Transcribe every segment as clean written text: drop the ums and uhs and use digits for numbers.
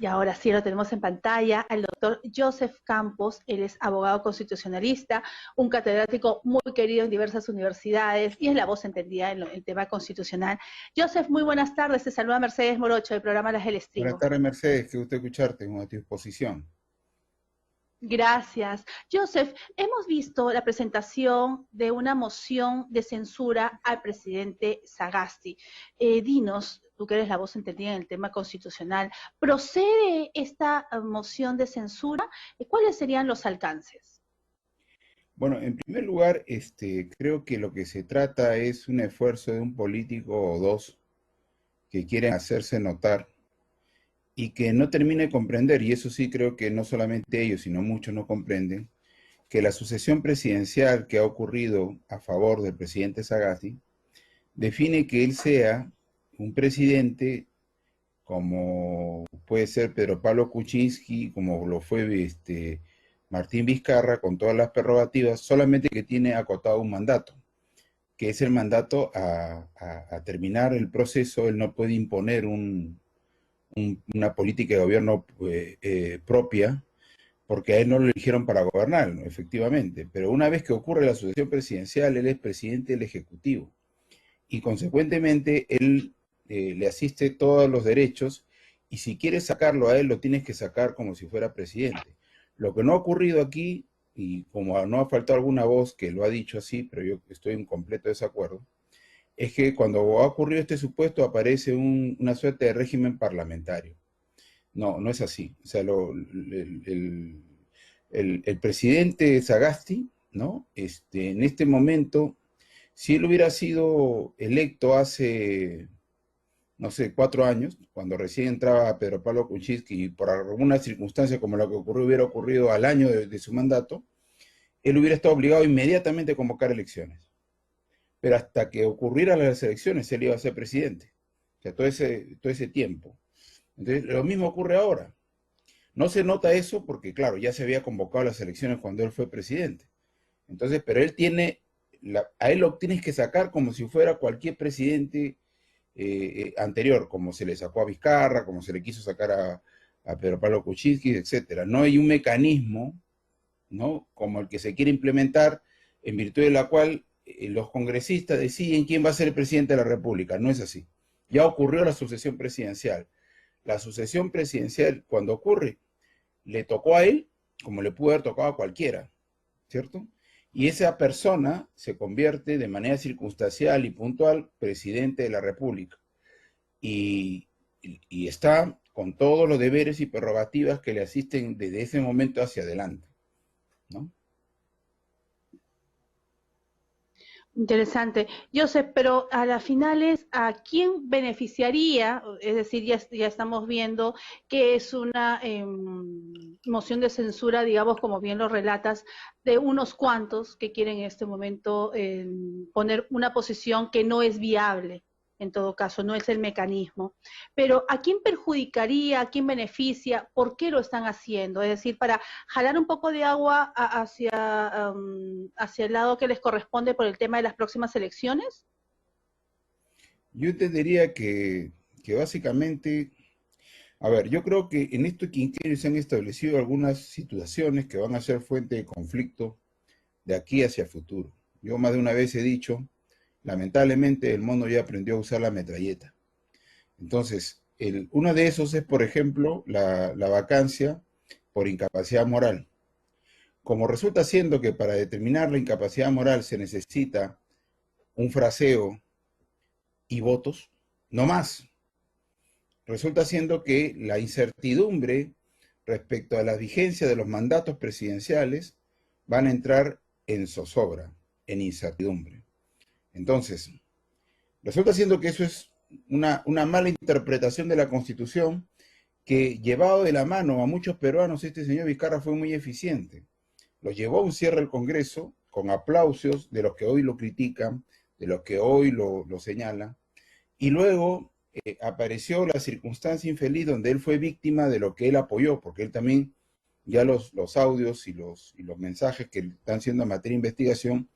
Y ahora sí lo tenemos en pantalla al doctor Joseph Campos. Él es abogado constitucionalista, un catedrático muy querido en diversas universidades y es la voz entendida en el tema constitucional. Joseph, muy buenas tardes. Te saluda Mercedes Morocho del programa Las del Buenas Estribo. tardes, Mercedes, qué gusto escucharte, a tu disposición. Gracias. Joseph, hemos visto la presentación de una moción de censura al presidente Sagasti. Dinos, tú que eres la voz entendida en el tema constitucional, ¿procede esta moción de censura? ¿Cuáles serían los alcances? Bueno, en primer lugar, creo que lo que se trata es un esfuerzo de un político o dos que quieren hacerse notar y que no termina de comprender, y eso sí creo que no solamente ellos, sino muchos no comprenden, que la sucesión presidencial que ha ocurrido a favor del presidente Sagasti define que él sea un presidente como puede ser Pedro Pablo Kuczynski, como lo fue Martín Vizcarra, con todas las prerrogativas, solamente que tiene acotado un mandato, que es el mandato a terminar el proceso. Él no puede imponer una política de gobierno propia, porque a él no lo eligieron para gobernar, ¿no? Efectivamente. Pero una vez que ocurre la sucesión presidencial, él es presidente del Ejecutivo. Y consecuentemente, él le asiste todos los derechos, y si quieres sacarlo a él, lo tienes que sacar como si fuera presidente. Lo que no ha ocurrido aquí, y como no ha faltado alguna voz que lo ha dicho así, pero yo estoy en completo desacuerdo, es que cuando ha ocurrido este supuesto aparece una suerte de régimen parlamentario. No, no es así. O sea, el presidente Sagasti, ¿no? En este momento, si él hubiera sido electo hace, no sé, 4 años, cuando recién entraba Pedro Pablo Kuczynski, y por alguna circunstancia como la que ocurrió hubiera ocurrido al año de su mandato, él hubiera estado obligado inmediatamente a convocar elecciones. Pero hasta que ocurrieran las elecciones, él iba a ser presidente. O sea, todo ese tiempo. Entonces, lo mismo ocurre ahora. No se nota eso porque, claro, ya se había convocado las elecciones cuando él fue presidente. Entonces, pero él tiene, a él lo tienes que sacar como si fuera cualquier presidente anterior, como se le sacó a Vizcarra, como se le quiso sacar a Pedro Pablo Kuczynski, etcétera. No hay un mecanismo, ¿no?, como el que se quiere implementar, en virtud de la cual los congresistas deciden quién va a ser el presidente de la República. No es así. Ya ocurrió la sucesión presidencial. La sucesión presidencial, cuando ocurre, le tocó a él como le pudo haber tocado a cualquiera, ¿cierto? Y esa persona se convierte de manera circunstancial y puntual presidente de la República. Y está con todos los deberes y prerrogativas que le asisten desde ese momento hacia adelante, ¿no? Interesante. Joseph, pero a las finales, ¿a quién beneficiaría? Es decir, ya estamos viendo que es una moción de censura, digamos, como bien lo relatas, de unos cuantos que quieren en este momento poner una posición que no es viable. En todo caso, no es el mecanismo. Pero ¿a quién perjudicaría, a quién beneficia, por qué lo están haciendo? Es decir, para jalar un poco de agua hacia el lado que les corresponde por el tema de las próximas elecciones. Yo entendería que básicamente, a ver, yo creo que en estos quinquenios se han establecido algunas situaciones que van a ser fuente de conflicto de aquí hacia el futuro. Yo más de una vez he dicho, lamentablemente el mundo ya aprendió a usar la metralleta. Entonces, uno de esos es, por ejemplo, la vacancia por incapacidad moral. Como resulta siendo que para determinar la incapacidad moral se necesita un fraseo y votos, no más. Resulta siendo que la incertidumbre respecto a la vigencia de los mandatos presidenciales van a entrar en zozobra, en incertidumbre. Entonces, resulta siendo que eso es una mala interpretación de la Constitución, que llevado de la mano a muchos peruanos, este señor Vizcarra fue muy eficiente. Lo llevó a un cierre del Congreso con aplausos de los que hoy lo critican, de los que hoy lo señalan, y luego apareció la circunstancia infeliz donde él fue víctima de lo que él apoyó, porque él también, ya los audios y los mensajes que están siendo materia de investigación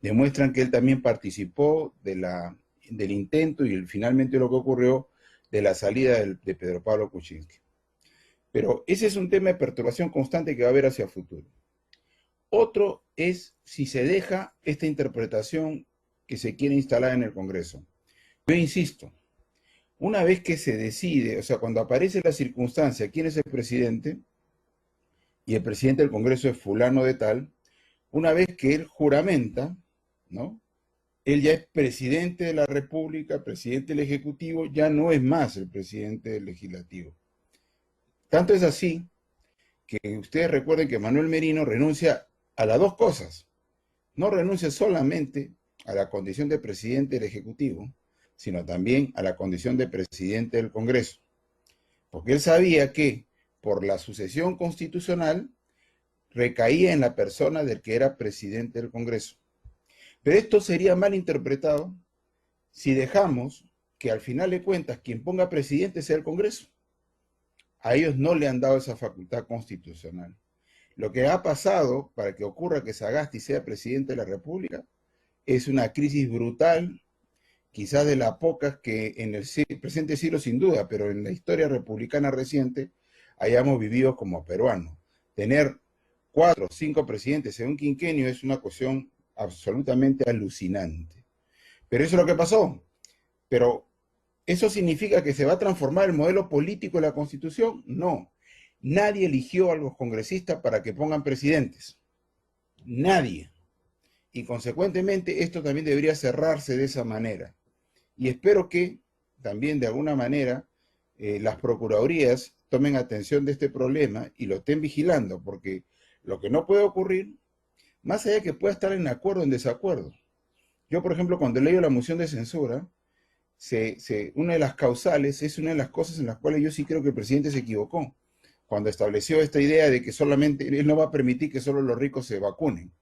demuestran que él también participó del intento y finalmente lo que ocurrió de la salida de Pedro Pablo Kuczynski. Pero ese es un tema de perturbación constante que va a haber hacia el futuro. Otro es si se deja esta interpretación que se quiere instalar en el Congreso. Yo insisto, una vez que se decide, o sea, cuando aparece la circunstancia, quién es el presidente, y el presidente del Congreso es fulano de tal, una vez que él juramenta, ¿no? Él ya es presidente de la República, presidente del Ejecutivo, ya no es más el presidente del Legislativo. Tanto es así que ustedes recuerden que Manuel Merino renuncia a las dos cosas. No renuncia solamente a la condición de presidente del Ejecutivo, sino también a la condición de presidente del Congreso. Porque él sabía que por la sucesión constitucional recaía en la persona del que era presidente del Congreso. Pero esto sería mal interpretado si dejamos que al final de cuentas quien ponga presidente sea el Congreso. A ellos no le han dado esa facultad constitucional. Lo que ha pasado para que ocurra que Sagasti sea presidente de la República es una crisis brutal, quizás de las pocas que en el presente siglo sin duda, pero en la historia republicana reciente hayamos vivido como peruanos. Tener 4 o 5 presidentes en un quinquenio es una cuestión absolutamente alucinante. Pero eso es lo que pasó. Pero ¿eso significa que se va a transformar el modelo político de la Constitución? No. Nadie eligió a los congresistas para que pongan presidentes. Nadie. Y consecuentemente esto también debería cerrarse de esa manera. Y espero que también de alguna manera las procuradurías tomen atención de este problema y lo estén vigilando, porque lo que no puede ocurrir, más allá de que pueda estar en acuerdo o en desacuerdo. Yo, por ejemplo, cuando leo la moción de censura, una de las causales es una de las cosas en las cuales yo sí creo que el presidente se equivocó, cuando estableció esta idea de que solamente él no va a permitir que solo los ricos se vacunen,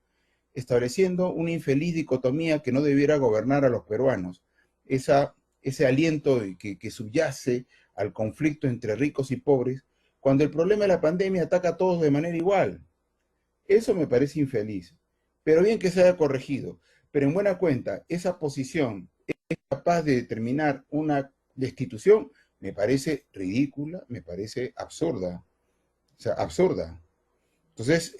estableciendo una infeliz dicotomía que no debiera gobernar a los peruanos, ese aliento que subyace al conflicto entre ricos y pobres, cuando el problema de la pandemia ataca a todos de manera igual. Eso me parece infeliz, pero bien que se haya corregido. Pero en buena cuenta, esa posición es capaz de determinar una destitución, me parece ridícula, me parece absurda. O sea, absurda. Entonces,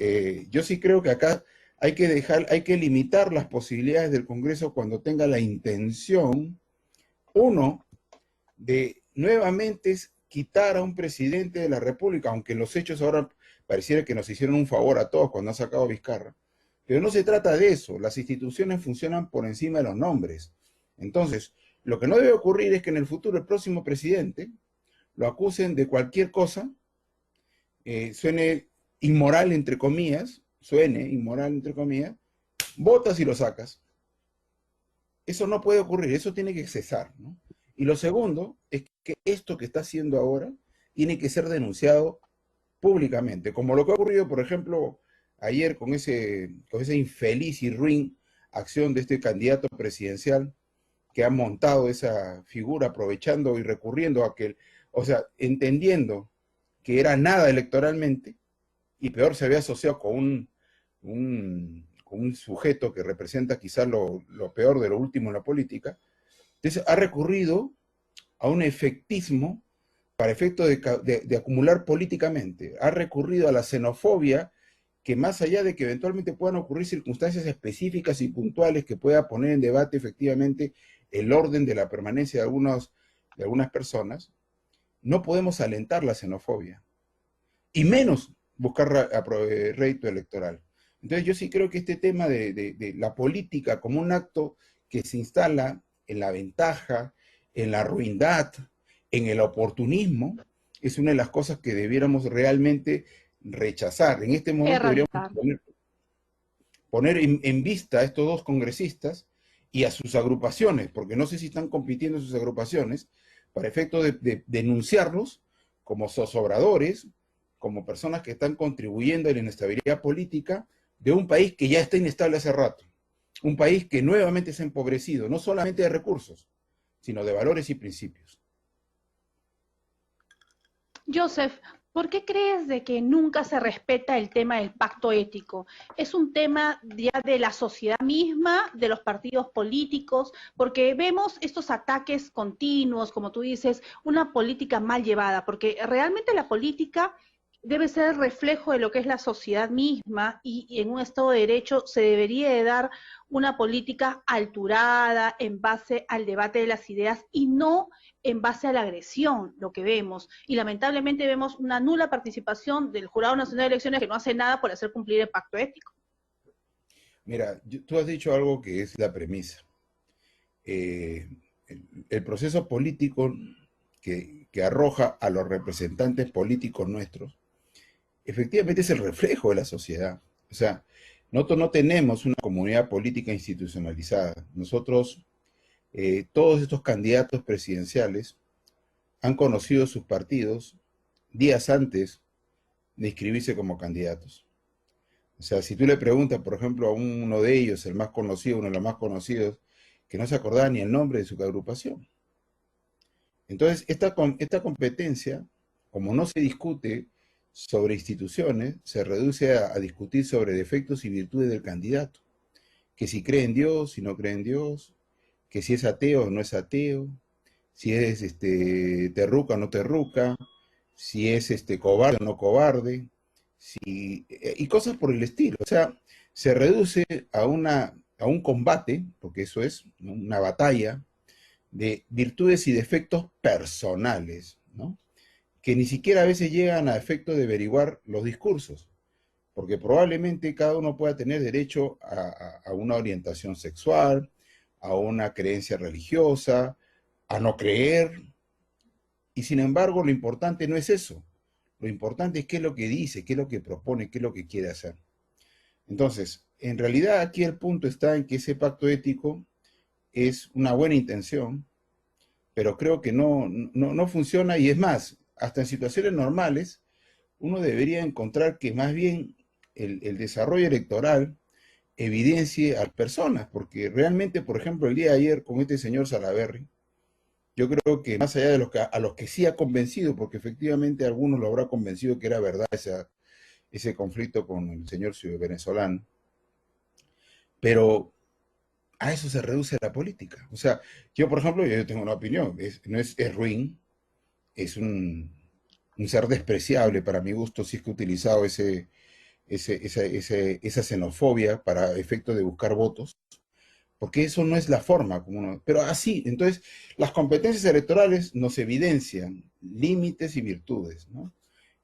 yo sí creo que acá hay que limitar las posibilidades del Congreso cuando tenga la intención, uno, de nuevamente quitar a un presidente de la República, aunque en los hechos ahora pareciera que nos hicieron un favor a todos cuando han sacado a Vizcarra. Pero no se trata de eso, las instituciones funcionan por encima de los nombres. Entonces, lo que no debe ocurrir es que en el futuro el próximo presidente lo acusen de cualquier cosa, suene inmoral entre comillas, votas y lo sacas. Eso no puede ocurrir, eso tiene que cesar, ¿no? Y lo segundo es que esto que está haciendo ahora tiene que ser denunciado públicamente, como lo que ha ocurrido, por ejemplo, ayer con esa infeliz y ruin acción de este candidato presidencial que ha montado esa figura aprovechando y recurriendo a que, o sea, entendiendo que era nada electoralmente, y peor se había asociado con un sujeto que representa quizás lo peor de lo último en la política. Entonces ha recurrido a un efectismo para efecto de acumular políticamente. Ha recurrido a la xenofobia, que más allá de que eventualmente puedan ocurrir circunstancias específicas y puntuales que pueda poner en debate efectivamente el orden de la permanencia de algunas personas, no podemos alentar la xenofobia, y menos buscar rédito electoral. Entonces yo sí creo que este tema de la política como un acto que se instala en la ventaja, en la ruindad, en el oportunismo, es una de las cosas que debiéramos realmente rechazar. En este momento deberíamos Erradicar. poner en vista a estos dos congresistas y a sus agrupaciones, porque no sé si están compitiendo sus agrupaciones, para efecto de denunciarlos como zozobradores, como personas que están contribuyendo a la inestabilidad política de un país que ya está inestable hace rato. Un país que nuevamente se ha empobrecido, no solamente de recursos, sino de valores y principios. Joseph, ¿Por qué crees de que nunca se respeta el tema del pacto ético? ¿Es un tema ya de la sociedad misma, de los partidos políticos? Porque vemos estos ataques continuos, como tú dices, una política mal llevada, porque realmente la política debe ser el reflejo de lo que es la sociedad misma y en un Estado de Derecho se debería de dar una política alturada en base al debate de las ideas y no en base a la agresión, lo que vemos. Y lamentablemente vemos una nula participación del Jurado Nacional de Elecciones que no hace nada por hacer cumplir el pacto ético. Mira, tú has dicho algo que es la premisa. El proceso político que arroja a los representantes políticos nuestros, efectivamente es el reflejo de la sociedad. O sea, nosotros no tenemos una comunidad política institucionalizada. Nosotros, todos estos candidatos presidenciales han conocido sus partidos días antes de inscribirse como candidatos. O sea, si tú le preguntas, por ejemplo, a uno de ellos, el más conocido, uno de los más conocidos, que no se acordaba ni el nombre de su agrupación. Entonces, esta competencia, como no se discute sobre instituciones, se reduce a discutir sobre defectos y virtudes del candidato. Que si cree en Dios, si no cree en Dios, que si es ateo o no es ateo, si es terruca o no terruca, si es cobarde o no cobarde, y cosas por el estilo. O sea, se reduce a un combate, porque eso es, ¿no?, una batalla de virtudes y defectos personales, ¿no? Que ni siquiera a veces llegan a efecto de averiguar los discursos, porque probablemente cada uno pueda tener derecho a una orientación sexual, a una creencia religiosa, a no creer, y sin embargo lo importante no es eso, lo importante es qué es lo que dice, qué es lo que propone, qué es lo que quiere hacer. Entonces, en realidad aquí el punto está en que ese pacto ético es una buena intención, pero creo que no funciona, y es más, hasta en situaciones normales, uno debería encontrar que más bien el desarrollo electoral evidencie a las personas, porque realmente, por ejemplo, el día de ayer con este señor Salaverry, yo creo que más allá de a los que sí ha convencido, porque efectivamente a algunos lo habrá convencido que era verdad ese conflicto con el señor venezolano, pero a eso se reduce la política. O sea, yo, por ejemplo, yo tengo una opinión, no es ruin, es un ser despreciable para mi gusto, si es que he utilizado esa xenofobia para efecto de buscar votos, porque eso no es la forma como uno, pero así, entonces las competencias electorales nos evidencian límites y virtudes, ¿no?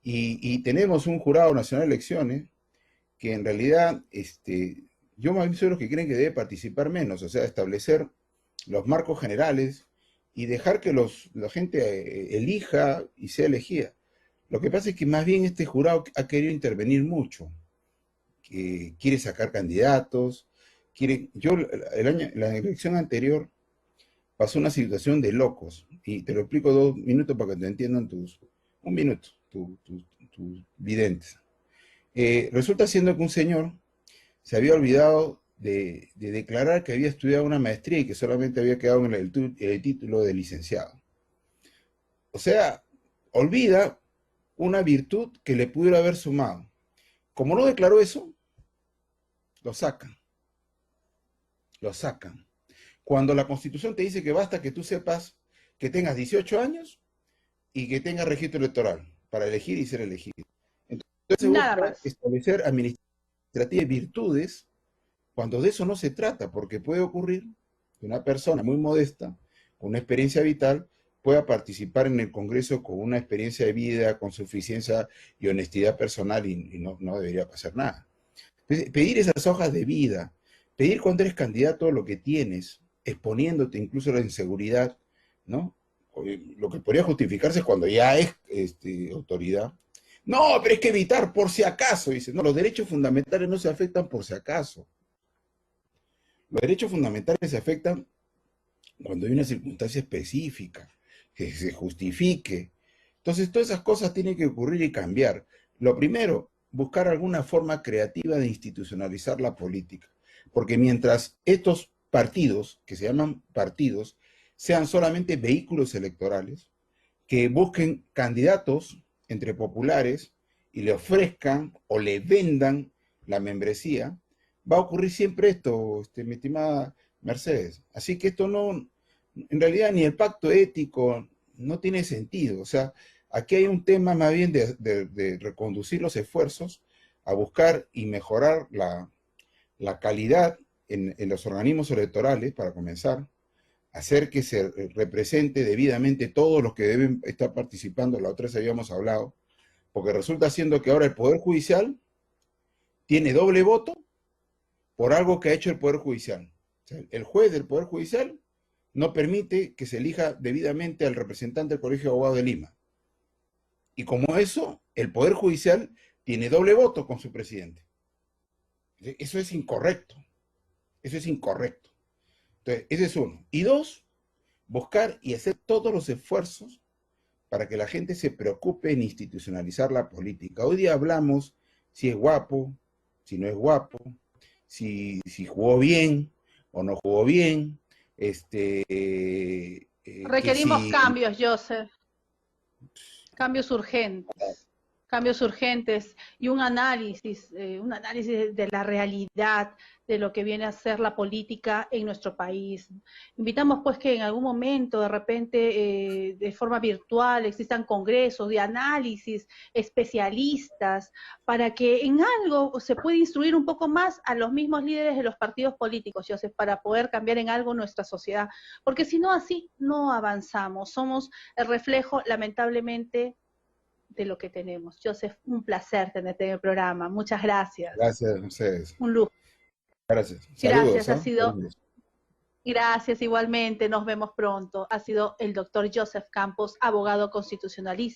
Y tenemos un jurado nacional de elecciones que en realidad, yo más bien soy los que creen que debe participar menos, o sea, establecer los marcos generales y dejar que la gente elija y sea elegida. Lo que pasa es que más bien este jurado ha querido intervenir mucho, que quiere sacar candidatos, la elección anterior pasó una situación de locos, y te lo explico 2 minutos para que te entiendan un minuto, tus videntes. Resulta siendo que un señor se había olvidado de declarar que había estudiado una maestría y que solamente había quedado en el título de licenciado. O sea, olvida una virtud que le pudiera haber sumado. Como no declaró eso, lo sacan, lo sacan. Cuando la Constitución te dice que basta que tú sepas que tengas 18 años y que tengas registro electoral para elegir y ser elegido. Entonces se Nada busca más. establecer administrativas virtudes cuando de eso no se trata, porque puede ocurrir que una persona muy modesta, con una experiencia vital, pueda participar en el Congreso con una experiencia de vida, con suficiencia y honestidad personal, y no debería pasar nada. Entonces, pedir esas hojas de vida, pedir cuando eres candidato lo que tienes, exponiéndote incluso a la inseguridad, ¿no? Lo que podría justificarse cuando ya es autoridad. No, pero es que evitar por si acaso, dice. No, los derechos fundamentales no se afectan por si acaso. Los derechos fundamentales se afectan cuando hay una circunstancia específica, que se justifique. Entonces, todas esas cosas tienen que ocurrir y cambiar. Lo primero, buscar alguna forma creativa de institucionalizar la política. Porque mientras estos partidos, que se llaman partidos, sean solamente vehículos electorales, que busquen candidatos entre populares y le ofrezcan o le vendan la membresía, va a ocurrir siempre esto, mi estimada Mercedes. Así que esto no, en realidad ni el pacto ético no tiene sentido. O sea, aquí hay un tema más bien de reconducir los esfuerzos a buscar y mejorar la calidad en los organismos electorales, para comenzar, hacer que se represente debidamente todos los que deben estar participando. La otra vez habíamos hablado, porque resulta siendo que ahora el Poder Judicial tiene doble voto por algo que ha hecho el Poder Judicial. O sea, el juez del Poder Judicial no permite que se elija debidamente al representante del Colegio de Abogados de Lima. Y como eso, el Poder Judicial tiene doble voto con su presidente. Eso es incorrecto. Eso es incorrecto. Entonces, ese es uno. Y dos, buscar y hacer todos los esfuerzos para que la gente se preocupe en institucionalizar la política. Hoy día hablamos si es guapo, si no es guapo, si jugó bien o no jugó bien, que Requerimos si... cambios, Joseph, cambios urgentes y un análisis de la realidad de lo que viene a ser la política en nuestro país. Invitamos pues que en algún momento, de repente, de forma virtual, existan congresos de análisis, especialistas, para que en algo se pueda instruir un poco más a los mismos líderes de los partidos políticos, Joseph, para poder cambiar en algo nuestra sociedad, porque si no, así no avanzamos. Somos el reflejo, lamentablemente, de lo que tenemos. Joseph, un placer tenerte en el programa. Muchas gracias. Gracias, Mercedes. Un lujo. Gracias. Saludos. Gracias, ha sido, gracias igualmente. Nos vemos pronto. Ha sido el doctor Joseph Campos, abogado constitucionalista.